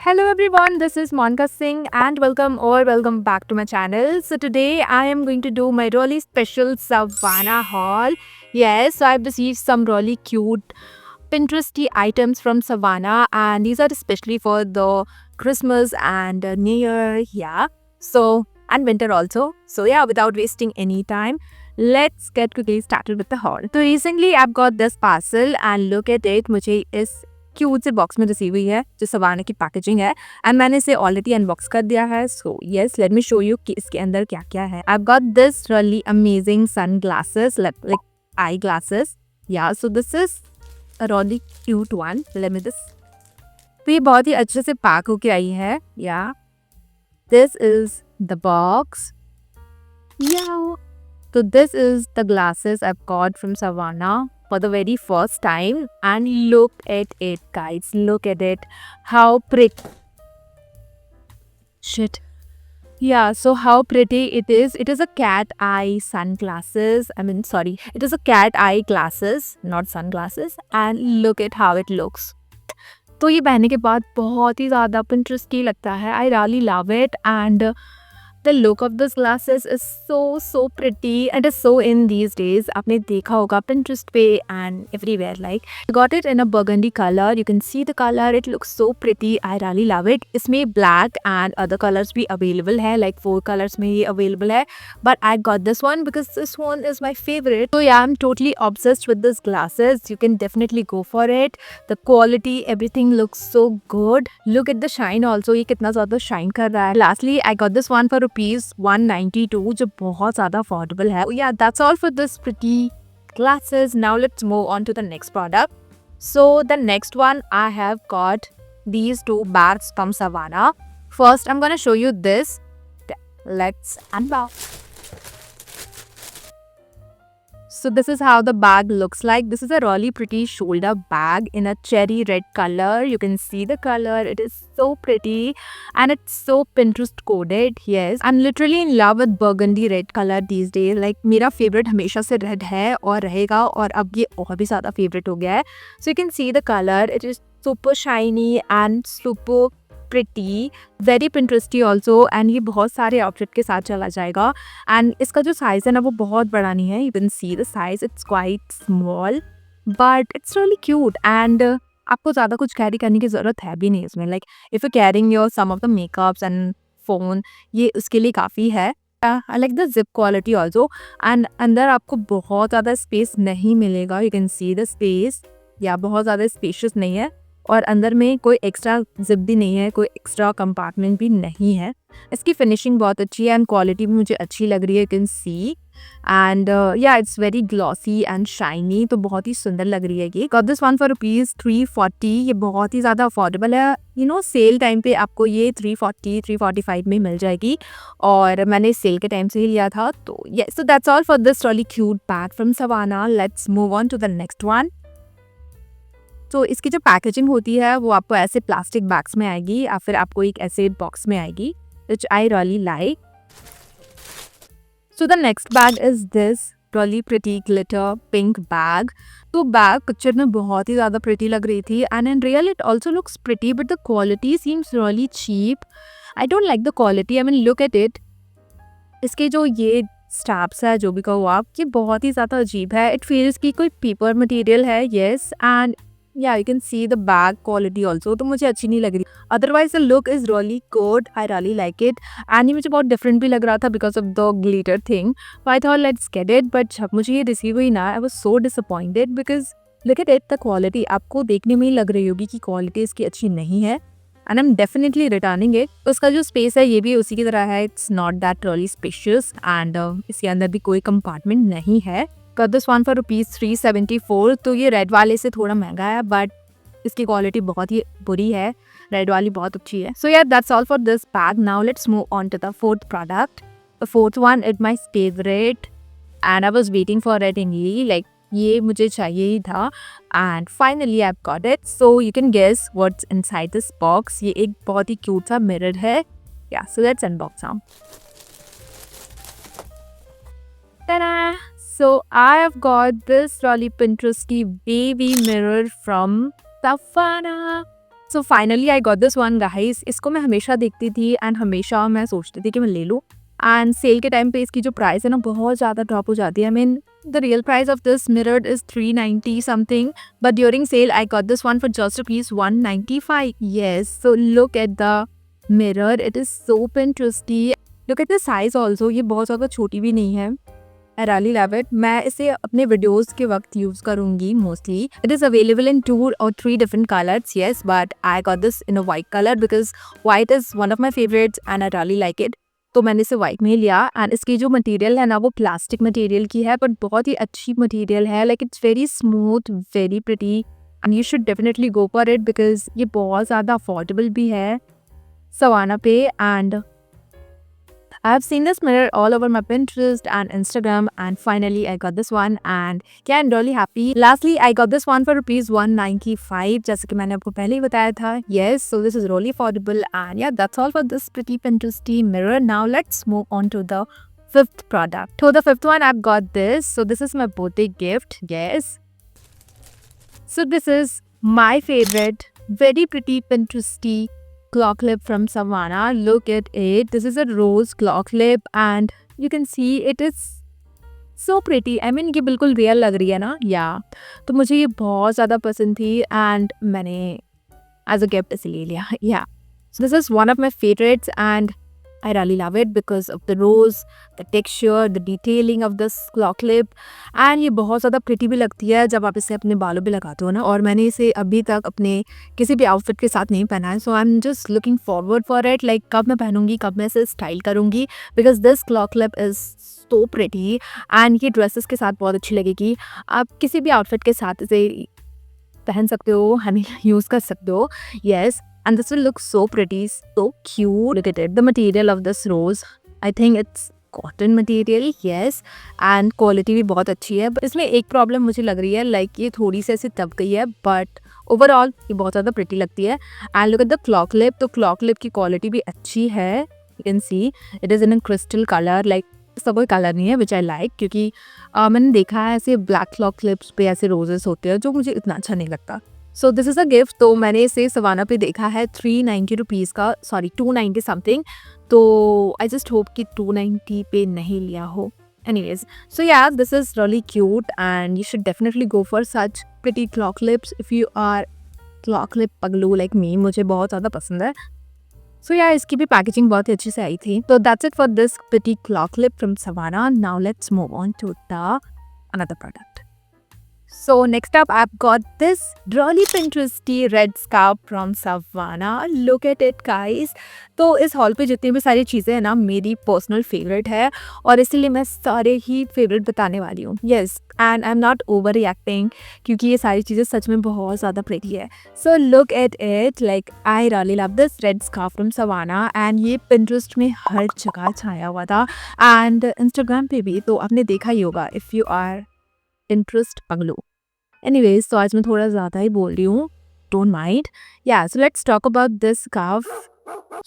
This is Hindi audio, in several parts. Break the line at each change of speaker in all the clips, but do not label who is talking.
Hello everyone, this is Monica Singh and welcome back to my channel. So today I am going to do my really special Savannah haul. Yes, so I've received some really cute Pinteresty items from Savannah and these are especially for the Christmas and New Year, yeah. So and winter also. So yeah, without wasting any time, let's get quickly started with the haul. So recently I've got this parcel and look at it. मुझे इस क्यूट से बॉक्स में रिसीव हुई है जो सवाना की पैकेजिंग है एंड मैंने इसे ऑलरेडी अनबॉक्स कर दिया है. So yes, let me show you कि इसके अंदर क्या क्या है. I got this really amazing sun glasses like I glasses. Yeah so this is a really cute one. Let me this. तो ये बहुत ही अच्छे से पैक होके आई है. या दिस इज द बॉक्स. या so this is the glasses I've got from Savannah for the very first time and look at it guys, look at it, how pretty. Shit. Yeah, so how pretty it is. It is a cat eye sunglasses. It is a cat eye glasses, not sunglasses. And look at how it looks. तो ये पहनने के बाद बहुत ही ज़्यादा Pinteresty लगता है. I really love it and the look of these glasses is so pretty and is so in these days. आपने देखा होगा Pinterest पे and everywhere. Like I got it in a burgundy color. You can see the color. It looks so pretty. I really love it. इसमें black and other colors भी available है. Like 4 colors में ये available है. But I got this one because this one is my favorite. So yeah, I'm totally obsessed with these glasses. You can definitely go for it. The quality, everything looks so good. Look at the shine also. ये कितना ज़्यादा shine कर रहा है. Lastly, I got this one for ₹192 जो बहुत ज़्यादा अफोर्डेबल है. Yeah, that's all for this pretty glasses. Now let's move on to the next product. So the next one I have got these 2 bags from Savannah. First I'm gonna show you this. Let's unbox. So this is how the bag looks like. This is a really pretty shoulder bag in a cherry red color. You can see the color. It is so pretty and it's so Pinterest coded. Yes, I'm literally in love with burgundy red color these days. Like मेरा favorite हमेशा से red है और रहेगा और अब ये और भी ज़्यादा favorite हो गया है. So you can see the color. It is super shiny and super pretty, very Pinteresty also and ये बहुत सारे आउटफिट के साथ चला जाएगा. एंड इसका जो साइज़ है ना वो बहुत बड़ा नहीं है. You can see the size, it's quite small but it's really cute and आपको ज़्यादा कुछ कैरी करने की ज़रूरत है भी नहीं इसमें. Like if you carrying your some of the makeups and phone, ये उसके लिए काफ़ी है. I like the zip quality also and अंदर आपको बहुत ज़्यादा स्पेस नहीं मिलेगा. You can see the space. या बहुत ज़्यादा स्पेशियस नहीं है और अंदर में कोई एक्स्ट्रा जिप भी नहीं है, कोई एक्स्ट्रा कंपार्टमेंट भी नहीं है. इसकी फिनिशिंग बहुत अच्छी है एंड क्वालिटी भी मुझे अच्छी लग रही है. यू कैन सी एंड या it's very glossy and shiny. तो बहुत ही सुंदर लग रही है ये. Got this one for ₹340. ये बहुत ही ज़्यादा अफोर्डेबल है. यू नो सेल टाइम पे आपको ये 340 345 में मिल जाएगी और मैंने सेल के टाइम से ही लिया था. तो yes, so that's all for this really cute bag from Savana. Let's move on to the next one. तो इसकी जो पैकेजिंग होती है वो आपको ऐसे प्लास्टिक बैग्स में आएगी या फिर आपको एक ऐसे बॉक्स में आएगी which I really like. So the next bag is this really pretty glitter pink bag. तो बैग पिक्चर में बहुत ही ज़्यादा pretty लग रही थी and in real it also looks pretty but the quality seems really cheap. I don't like the quality. I mean look at it. इसके जो ये स्ट्रैप्स है, जो भी कहो आप, ये बहुत ही ज़्यादा अजीब है. इट फील्स की कोई पेपर मटेरियल है. येस एंड या you can see the bag quality also. तो मुझे अच्छी नहीं लग रही. Otherwise the look is really good. I really like it and ये मुझे बहुत डिफरेंट भी लग रहा था because of the glitter thing. I thought let's get it but जब मुझे ये रिसीव हुई ना I was so disappointed because look at it. The quality आपको देखने में ही लग रही होगी कि क्वालिटी इसकी अच्छी नहीं है and I am definitely returning it. उसका जो स्पेस है ये भी उसी की तरह है. It's not that really spacious and इसके अंदर भी कोई कंपार्टमेंट नहीं है. Got this one for ₹374. तो ये रेड वाले से थोड़ा महंगा है बट इसकी क्वालिटी बहुत ही बुरी है. रेड वाली बहुत अच्छी है. सो यार that's all for this bag. Now let's move on to the fourth product. The fourth one is my favourite and I was waiting for it इनली. लाइक ये मुझे चाहिए ही था and finally I got it. So you can guess what's inside this box. ये एक बहुत ही क्यूट सा मिरर है. Yeah so let's unbox now. Ta-da! So I have got this really Pinteresty baby mirror from Savannah. So finally I got this one guys. इसको मैं हमेशा देखती थी एंड हमेशा मैं सोचती थी कि मैं ले लूँ, एंड सेल के टाइम पे इसकी जो प्राइस है ना बहुत ज़्यादा ड्रॉप हो जाती है। I mean the real price of this mirror is 390 something, but during sale I got this one for just rupees 195। Yes, so look at the mirror, it is so pinteresty. Look at the size also, ये बहुत ज़्यादा छोटी भी नहीं है। I really love it. मैं इसे अपने वीडियोस के वक्त यूज़ करूँगी mostly. It is available in 2 or 3 different colours, yes, but I got this in a white colour because white is one of my favourites and I really like it. तो मैंने इसे वाइट में ही लिया, एंड इसकी जो मटेरियल है ना वो प्लास्टिक मटेरियल की है, बट बहुत ही अच्छी मटेरियल है। Like it's very smooth, very pretty, and you should definitely go for it because ये बहुत ज़्यादा अफोर्डेबल भी है सवाना पे। And I have seen this mirror all over my Pinterest and Instagram, and finally I got this one and yeah, I'm really happy. Lastly, I got this one for rupees 195, जैसे कि मैंने आपको पहले ही बताया था. Yes, so this is really affordable, and yeah, that's all for this pretty Pinteresty mirror. Now let's move on to the fifth product. So the fifth one, I've got this. So this is my birthday gift. Yes. So this is my favorite, very pretty Pinteresty claw clip from Savannah. Look at it. This is a rose claw clip and you can see it is so pretty. I mean ये बिल्कुल रियल लग रही है ना, तो मुझे ये बहुत ज़्यादा पसंद थी एंड मैंने एज अ गिफ्ट इसीलिए लिया. So this is one of my favorites and I really love it because of the rose, the texture, the detailing of this claw clip, and ये बहुत ज़्यादा pretty भी लगती है जब आप इसे अपने बालों पे लगाते हो ना. और मैंने इसे अभी तक अपने किसी भी आउटफिट के साथ नहीं पहना है, so I'm just looking forward for it. Like कब मैं पहनूंगी, कब मैं इसे स्टाइल करूंगी, because this claw clip is so pretty and ये ड्रेसेस के साथ बहुत अच्छी लगेगी. आप किसी भी आउटफिट के साथ इसे पहन सकते हो, यूज़ कर सकते हो. Yes. And this will look so pretty, so cute. Look at it. The material of this rose, I think it's cotton material, yes. And quality भी बहुत अच्छी है. But इसमें एक प्रॉब्लम मुझे लग रही है, like ये थोड़ी सी ऐसे दब गई है, but overall ये बहुत ज़्यादा pretty लगती है. And look at the claw clip. तो claw clip की quality भी अच्छी है. You can see it is in a crystal color, like इसका कोई कलर नहीं है, विच आई लाइक, क्योंकि मैंने देखा है ऐसे ब्लैक क्लॉ क्लिप्स पे ऐसे रोजेस होते हैं जो मुझे इतना अच्छा नहीं लगता. So this is a gift. तो मैंने इसे सवाना पे देखा है 390 रुपीज़ का, सॉरी 290 समथिंग. तो आई जस्ट होप कि 290 पे नहीं लिया हो. Anyways, so yeah this is really cute and you should definitely go for such pretty claw clips if you are claw clip पगलू लाइक मी. मुझे बहुत ज़्यादा पसंद है. सो या इसकी भी पैकेजिंग बहुत ही अच्छी से आई थी. तो that's it for this pretty claw clip from Savana. Now let's move on to the another product. So next up, I've got this really Pinteresty red scarf from Savannah. Look at it, guys. तो इस हॉल पे जितनी भी सारी चीज़ें हैं ना मेरी पर्सनल फेवरेट है और इसीलिए मैं सारे ही फेवरेट बताने वाली हूँ. Yes, and I am not over reacting क्योंकि ये सारी चीज़ें सच में बहुत ज़्यादा प्रेटी है. So look at it. Like I really love this red scarf from Savana and ये पिंटरेस्ट में हर जगह छाया हुआ था एंड इंस्टाग्राम पे भी. तो आपने देखा ही होगा इफ़ यू आर Pinterest पगलू. Anyways, तो आज मैं थोड़ा ज़्यादा ही बोल रही हूँ. Don't mind. Yeah, so let's talk about this scarf.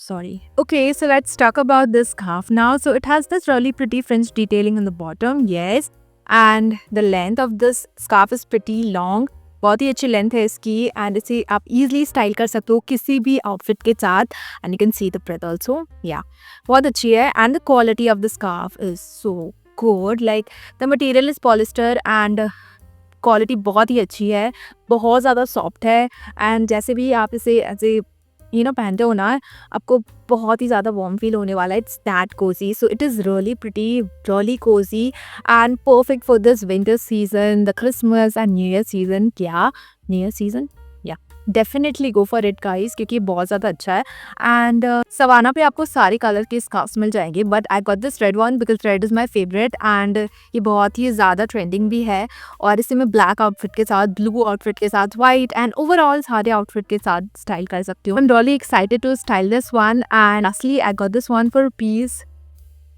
Sorry. Okay, so let's talk about this scarf now. So it has this really pretty fringe detailing on the bottom. Yes. And the length of this scarf is pretty long. बहुत ही अच्छी लेंथ है इसकी एंड इसे आप इजीली स्टाइल कर सकते हो किसी भी आउटफिट के साथ. And you can see the breath also. Yeah बहुत अच्छी है and the quality of the scarf is so good. Like the material is polyester and quality बहुत ही अच्छी है, बहुत ज़्यादा सॉफ्ट है एंड जैसे भी आप इसे ऐसे पहनते हो ना आपको बहुत ही ज़्यादा वार्म फील होने वाला है. It's that cosy. So it is really pretty, really cosy and perfect for this winter season, the Christmas and new year season. क्या new year season? Yeah definitely go for it guys क्योंकि ये बहुत ज़्यादा अच्छा है. एंड सवाना पे आपको सारे कलर के स्कार्फ्स मिल जाएंगे but I got this red one because red is my favourite and ये बहुत ही ज़्यादा ट्रेंडिंग भी है और इसे मैं ब्लैक आउटफिट के साथ, ब्लू आउटफिट के साथ, वाइट एंड ओवरऑल सारे आउटफिट के साथ स्टाइल कर सकती हूँ. I am really excited to style this one and असली I got this one for rupees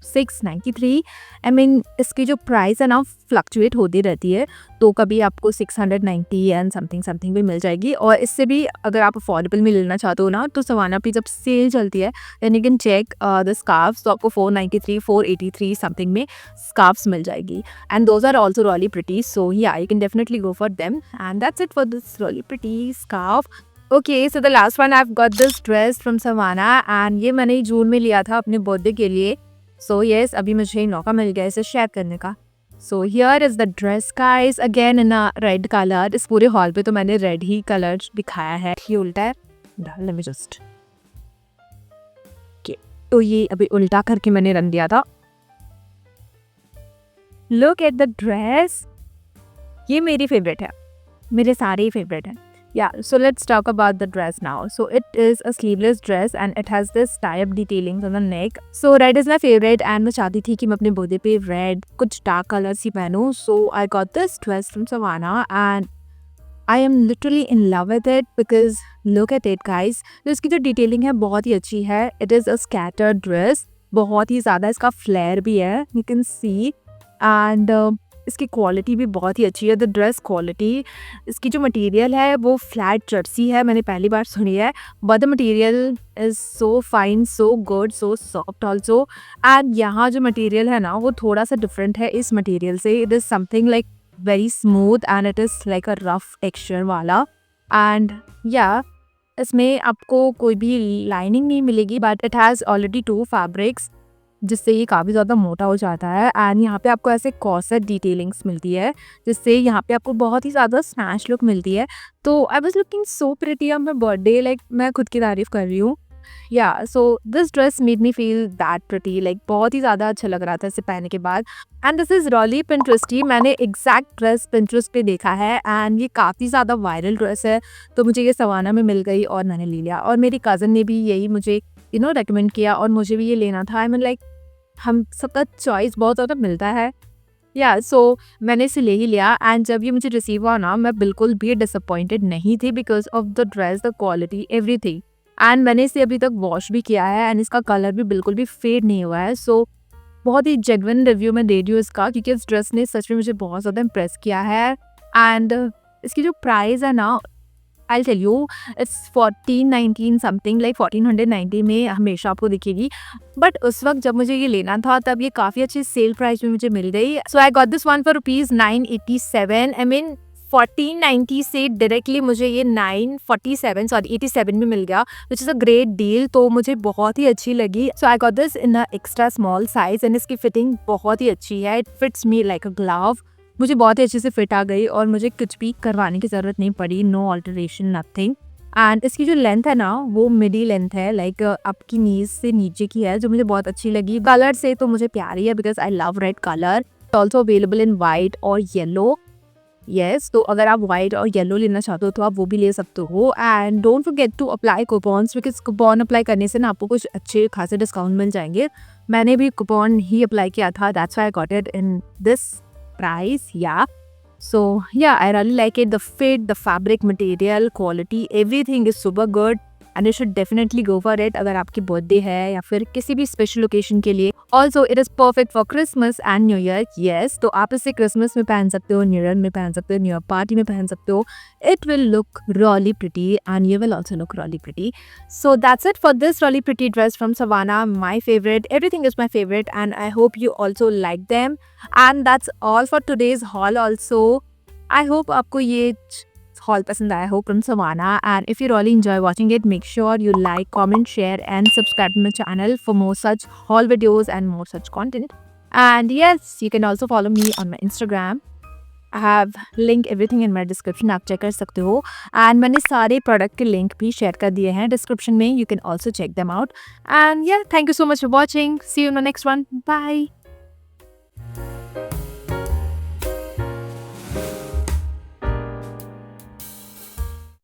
693. I mean इसकी जो प्राइस है ना फ्लक्चुएट होती रहती है तो कभी आपको 690 एंड समथिंग भी मिल जाएगी. और इससे भी अगर आप अफोर्डेबल में लेना चाहते हो ना तो सवाना पे जब सेल चलती है then you can check the scarfs. तो आपको 493 483 समथिंग में स्कार्फ्स मिल जाएगी and those are also really pretty. So yeah you can definitely go for them and that's it for this really pretty scarf. Okay, so the last one I have got this dress from Savana and ये मैंने जून में लिया था अपने बर्थडे के लिए। सो यस, अभी मुझे मौका मिल गया इसे शेयर करने का। So here is the dress guys, again in a red colour. इस पूरे हॉल पे तो मैंने रेड ही कलर दिखाया है। ये उल्टा है, लेट मी जस्ट, तो ये अभी उल्टा करके मैंने रन दिया था। लुक एट द ड्रेस, ये मेरी फेवरेट है, मेरे सारे ही फेवरेट हैं। Yeah, so let's talk about the dress now. So it is a sleeveless dress and it has this tie-up detailings on the neck. So red is my favorite and मैं चाहती थी कि मैं अपने बर्थडे पे red कुछ dark colors he पहनूं. So I got this dress from Savannah and I am literally in love with it because look at it guys. तो इसकी जो डिटेलिंग है बहुत ही अच्छी है. It is a scattered dress. बहुत ही ज़्यादा इसका फ्लेयर भी है. You can see and इसकी क्वालिटी भी बहुत ही अच्छी है। द ड्रेस क्वालिटी, इसकी जो मटेरियल है वो फ्लैट जर्सी है, मैंने पहली बार सुनी है, but the material is so fine, so good, so soft also. And यहाँ जो मटेरियल है ना वो थोड़ा सा डिफरेंट है इस मटेरियल से। It is something like very smooth and it is like a rough texture वाला। एंड या इसमें आपको कोई भी लाइनिंग नहीं मिलेगी, but it has already 2 fabrics जिससे ये काफ़ी ज़्यादा मोटा हो जाता है। एंड यहाँ पे आपको ऐसे कॉर्सेट डिटेलिंग्स मिलती है जिससे यहाँ पे आपको बहुत ही ज़्यादा स्नैच लुक मिलती है। तो I was looking so pretty on my birthday, like मैं खुद की तारीफ़ कर रही हूँ। या so this dress made me feel that pretty, like बहुत ही ज़्यादा अच्छा लग रहा था इसे पहनने के बाद। एंड दिस इज़ रियली पिंटरेस्टी, मैंने एग्जैक्ट ड्रेस पिंटरेस्ट पे देखा है एंड ये काफ़ी ज़्यादा वायरल ड्रेस है, तो मुझे ये सवाना में मिल गई और मैंने ले लिया। और मेरी कज़न ने भी यही मुझे रेकमेंड किया और मुझे भी ये लेना था। आई मीन लाइक हम सबका चॉइस बहुत ज़्यादा मिलता है। या सो मैंने इसे ले ही लिया एंड जब ये मुझे रिसीव हुआ ना, मैं बिल्कुल भी डिसअपॉइंटेड नहीं थी because of the dress, the quality, everything. And मैंने इसे अभी तक वॉश भी किया है एंड इसका कलर भी बिल्कुल भी फेड नहीं हुआ है। सो बहुत ही जेन्युइन रिव्यू मैं दे रही हूँ इसका, क्योंकि इस ड्रेस ने सच में मुझे बहुत ज़्यादा इम्प्रेस किया है। एंड इसकी जो प्राइस है ना, I'll tell you, it's 1419 something, like 1490 में हमेशा आपको दिखेगी, बट उस वक्त जब मुझे ये लेना था तब ये काफ़ी अच्छी सेल प्राइस में मुझे मिल गई। So I got this one for ₹987। I mean 1490 से डायरेक्टली मुझे ये 87 में मिल गया, which is a great deal. तो मुझे बहुत ही अच्छी लगी। So I got this in a extra small size and इसकी फिटिंग बहुत ही अच्छी है। It fits me like a glove, मुझे बहुत ही अच्छे से फिट आ गई और मुझे कुछ भी करवाने की ज़रूरत नहीं पड़ी, नो ऑल्टरेशन, नथिंग। एंड इसकी जो लेंथ है ना वो मिडी लेंथ है, लाइक आपकी नीज से नीचे की है, जो मुझे बहुत अच्छी लगी। कलर से तो मुझे प्यारी है because I love red colour. Also available in white और येलो। येस, तो अगर आप वाइट और येलो लेना चाहते हो तो आप वो भी ले सकते हो। And don't forget to apply coupons, because coupon apply करने से ना आपको कुछ अच्छे खासे डिस्काउंट मिल जाएंगे। मैंने भी कूपन ही अप्लाई किया था, that's why I got it in this price. Yeah, so yeah, I really like it. The fit, the fabric, material, quality, everything is super good and you should definitely go for it अगर आपकी बर्थडे है या फिर किसी भी स्पेशल ओकेशन के लिए। Also it is perfect for Christmas and new year. Yes, तो आप इसे क्रिसमस में पहन सकते हो, न्यू ईयर में पहन सकते हो, न्यू ईयर पार्टी में पहन सकते हो। It will look really pretty and you will also look really pretty. So that's it for this really pretty dress from Savana, my favourite. Everything is my favourite and I hope you also like them. And that's all for today's haul also. I hope आपको ये haul पसंद आया हो from Savannah, and if you really enjoy watching it, make sure you like, comment, share and subscribe to my channel for more such haul videos and more such content. And yes, you can also follow me on my Instagram. I have link everything in my description, आप check कर सकते हो। and मैंने सारे product के link भी share कर दिए हैं description में, you can also check them out. And yeah, thank you so much for watching. See you in the next one. Bye.